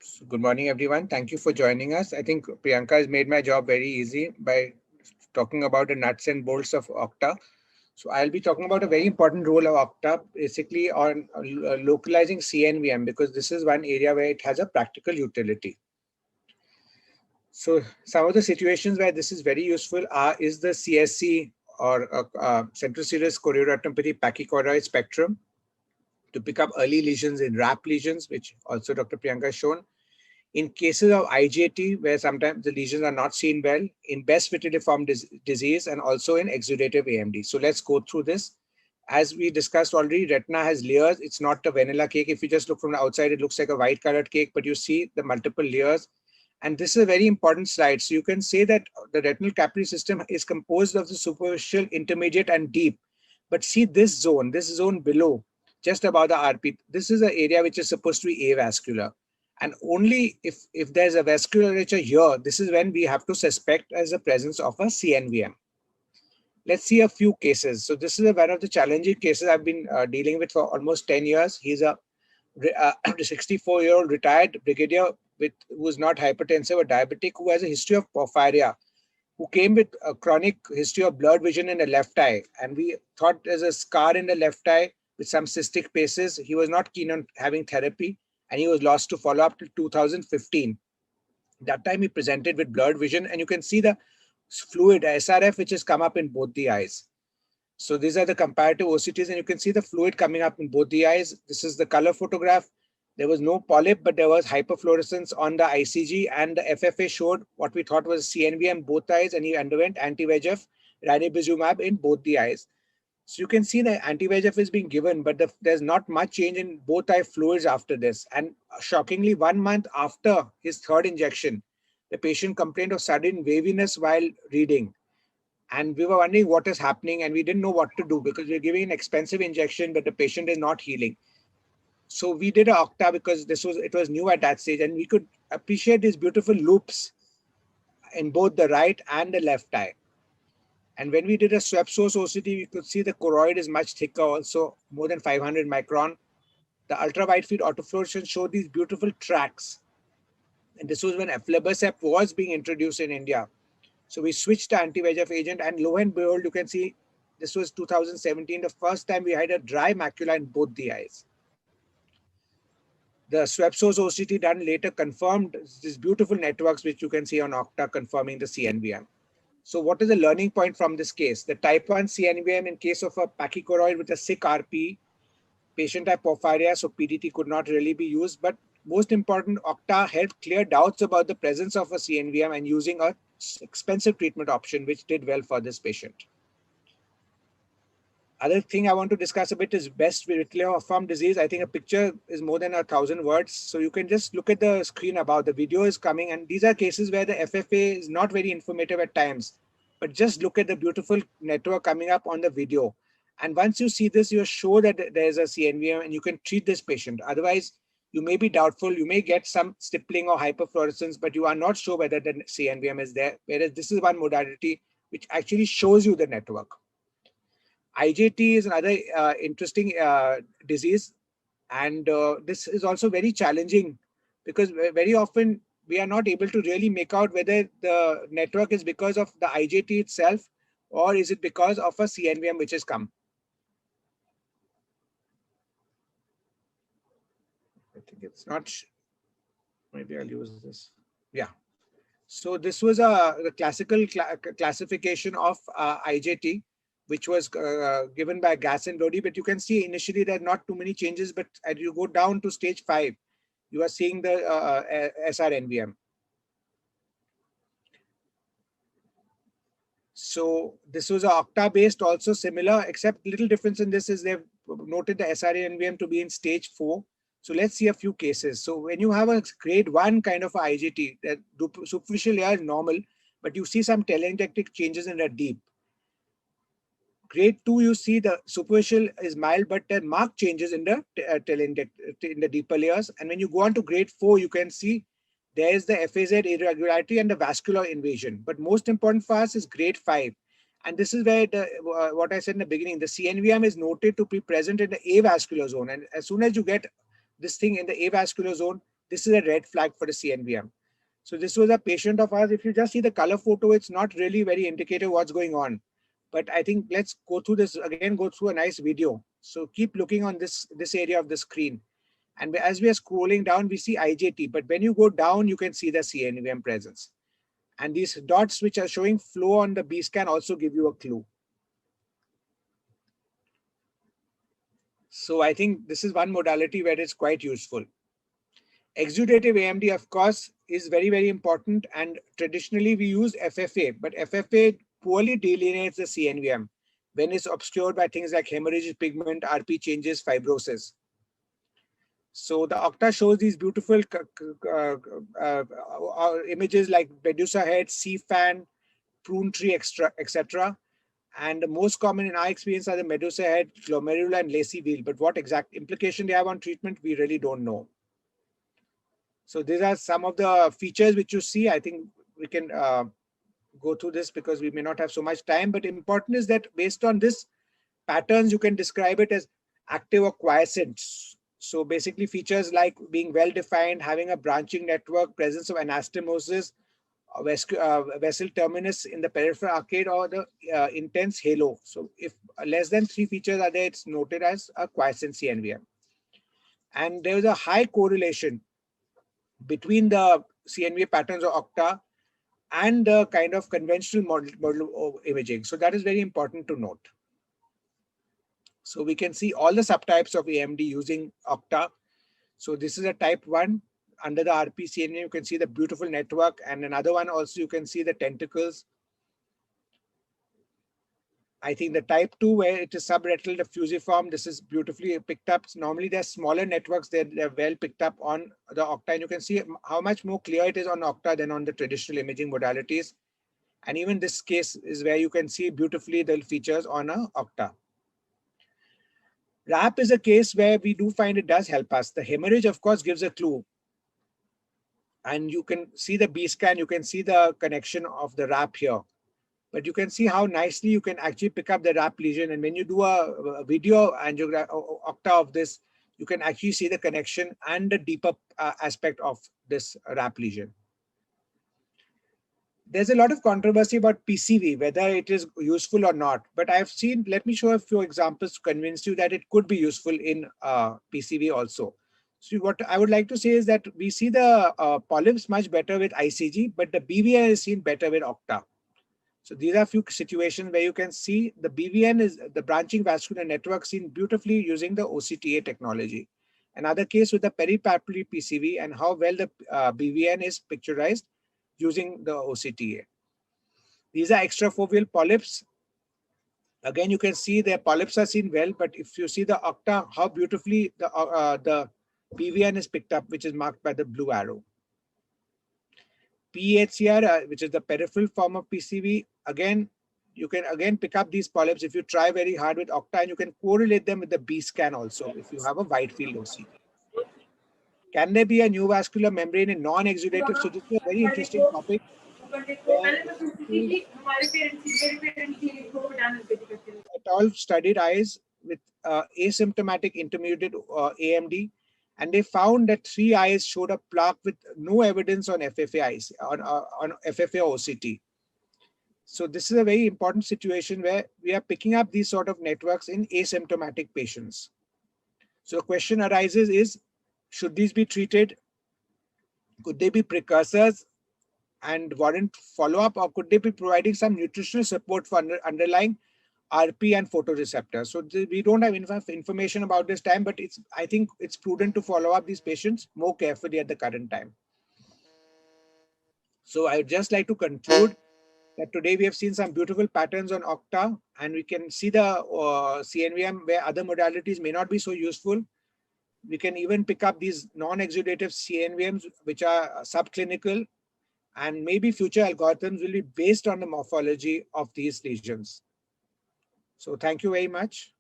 So good morning, everyone. Thank you for joining us. I think Priyanka has made my job very easy by talking about the nuts and bolts of Okta. So I'll be talking about a very important role of Okta, basically on localizing CNVM, because this is one area where it has a practical utility. So some of the situations where this is very useful is the CSC or central serous chorioretinopathy pachychoroid spectrum to pick up early lesions in RAP lesions, which also Dr. Priyanka has shown. In cases of IJT, where sometimes the lesions are not seen well, in Best vitelliform disease, and also in exudative AMD. So let's go through this. As we discussed already, retina has layers. It's not a vanilla cake. If you just look from the outside, it looks like a white colored cake, but you see the multiple layers. And this is a very important slide. So you can say that the retinal capillary system is composed of the superficial, intermediate, and deep. But see this zone below, just above the RP, this is an area which is supposed to be avascular. And only if there's a vasculature here, this is when we have to suspect as the presence of a CNVM. Let's see a few cases. So this is one of the challenging cases I've been dealing with for almost 10 years. He's a 64-year-old retired brigadier who is not hypertensive or diabetic, who has a history of porphyria, who came with a chronic history of blurred vision in the left eye. And we thought there's a scar in the left eye with some cystic paces. He was not keen on having therapy, and he was lost to follow-up till 2015. That time he presented with blurred vision, and you can see the fluid SRF which has come up in both the eyes. So these are the comparative OCTs, and you can see the fluid coming up in both the eyes. This is the color photograph. There was no polyp, but there was hyperfluorescence on the ICG, and the FFA showed what we thought was CNVM both eyes, and he underwent anti-VEGF ranibizumab in both the eyes. So you can see the anti-VEGF is being given, but there's not much change in both eye fluids after this. And shockingly, 1 month after his third injection, the patient complained of sudden waviness while reading. And we were wondering what is happening, and we didn't know what to do because we're giving an expensive injection, but the patient is not healing. So we did an Okta because it was new at that stage, and we could appreciate these beautiful loops in both the right and the left eye. And when we did a swept source OCT, we could see the choroid is much thicker, also more than 500 micron. The ultra wide field autofluorescence showed these beautiful tracks. And this was when aflibercept was being introduced in India. So we switched to anti-VEGF agent, and lo and behold, you can see this was 2017, the first time we had a dry macula in both the eyes. The swept source OCT done later confirmed these beautiful networks, which you can see on Okta confirming the CNVM. So what is the learning point from this case? The type 1 CNVM in case of a pachychoroid with a sick RP, patient had porphyria, so PDT could not really be used. But most important, Okta helped clear doubts about the presence of a CNVM and using a expensive treatment option, which did well for this patient. Other thing I want to discuss a bit is Best vitelliform disease. I think a picture is more than 1,000 words. So you can just look at the screen above. The video is coming, and these are cases where the FFA is not very informative at times. But just look at the beautiful network coming up on the video. And once you see this, you're sure that there's a CNVM and you can treat this patient. Otherwise, you may be doubtful. You may get some stippling or hyperfluorescence, but you are not sure whether the CNVM is there. Whereas this is one modality which actually shows you the network. IJT is another interesting disease, and this is also very challenging because very often we are not able to really make out whether the network is because of the IJT itself or is it because of a CNVM which has come. I think it's not, maybe I'll use this. Yeah. So this was the classical classification of IJT, which was given by Gass and Lodi. But you can see initially there are not too many changes, but as you go down to stage 5, you are seeing the SRNVM. So this was a Okta-based, also similar, except little difference in this is they've noted the SRNVM to be in stage 4. So let's see a few cases. So when you have a grade 1 kind of IJT, the superficial layer is normal, but you see some telangiectatic changes in the deep. Grade 2, you see the superficial is mild, but there are marked changes in the in the deeper layers. And when you go on to grade 4, you can see there is the FAZ irregularity and the vascular invasion. But most important for us is grade 5. And this is where what I said in the beginning, the CNVM is noted to be present in the avascular zone. And as soon as you get this thing in the avascular zone, this is a red flag for the CNVM. So this was a patient of ours. If you just see the color photo, it's not really very indicative what's going on. But I think let's go through this again, go through a nice video. So keep looking on this area of the screen. And as we are scrolling down, we see IJT. But when you go down, you can see the CNVM presence. And these dots which are showing flow on the B scan also give you a clue. So I think this is one modality where it's quite useful. Exudative AMD, of course, is very, very important. And traditionally, we use FFA, but FFA poorly delineates the CNVM when it's obscured by things like hemorrhagic pigment, RP changes, fibrosis. So the Octa shows these beautiful images like Medusa head, sea fan, prune tree, etc. And the most common in our experience are the Medusa head, glomerula, and lacy wheel. But what exact implication they have on treatment, we really don't know. So these are some of the features which you see. I think we can go through this because we may not have so much time. But important is that based on this patterns, you can describe it as active or quiescent. So basically features like being well-defined, having a branching network, presence of anastomosis, vessel terminus in the peripheral arcade, or the intense halo. So if less than 3 features are there, it's noted as a quiescent CNVM. And there is a high correlation between the CNVA patterns of Octa and the kind of conventional model of imaging. So that is very important to note. So we can see all the subtypes of AMD using Octa. So this is a type 1. Under the RP-CNVM, you can see the beautiful network, and another one also you can see the tentacles. I think the type 2, where it is subretinal diffusiform, this is beautifully picked up. Normally they're smaller networks, they're well picked up on the Octa, and you can see how much more clear it is on Octa than on the traditional imaging modalities. And even this case is where you can see beautifully the features on a Octa. RAP is a case where we do find it does help us. The hemorrhage, of course, gives a clue. And you can see the B scan, you can see the connection of the RAP here. But you can see how nicely you can actually pick up the RAP lesion. And when you do a video angiogram Octa of this, you can actually see the connection and the deeper aspect of this RAP lesion. There's a lot of controversy about PCV, whether it is useful or not. But I've seen, let me show a few examples to convince you that it could be useful in PCV also. So what I would like to say is that we see the polyps much better with ICG, but the BVN is seen better with Octa. So these are a few situations where you can see the BVN is the branching vascular network seen beautifully using the OCTA technology. Another case with the peripapillary PCV and how well the BVN is picturized using the OCTA. These are extrafoveal polyps. Again, you can see the polyps are seen well, but if you see the Octa, how beautifully the BVN is picked up, which is marked by the blue arrow. PHCR, which is the peripheral form of PCV, again, you can again pick up these polyps if you try very hard with Octa, and you can correlate them with the B scan also if you have a wide field OC. Can there be a neovascular membrane in non-exudative? So this is a very interesting topic. All studied eyes with asymptomatic intermediate AMD, and they found that 3 eyes showed a plaque with no evidence on FFA on FFA OCT. So this is a very important situation where we are picking up these sort of networks in asymptomatic patients. So the question arises is, should these be treated? Could they be precursors and warrant follow-up, or could they be providing some nutritional support for underlying RP and photoreceptors? So we don't have enough information about this time, but I think it's prudent to follow up these patients more carefully at the current time. So I would just like to conclude that today we have seen some beautiful patterns on Octa, and we can see the CNVM where other modalities may not be so useful. We can even pick up these non-exudative CNVMs, which are subclinical, and maybe future algorithms will be based on the morphology of these lesions. So thank you very much.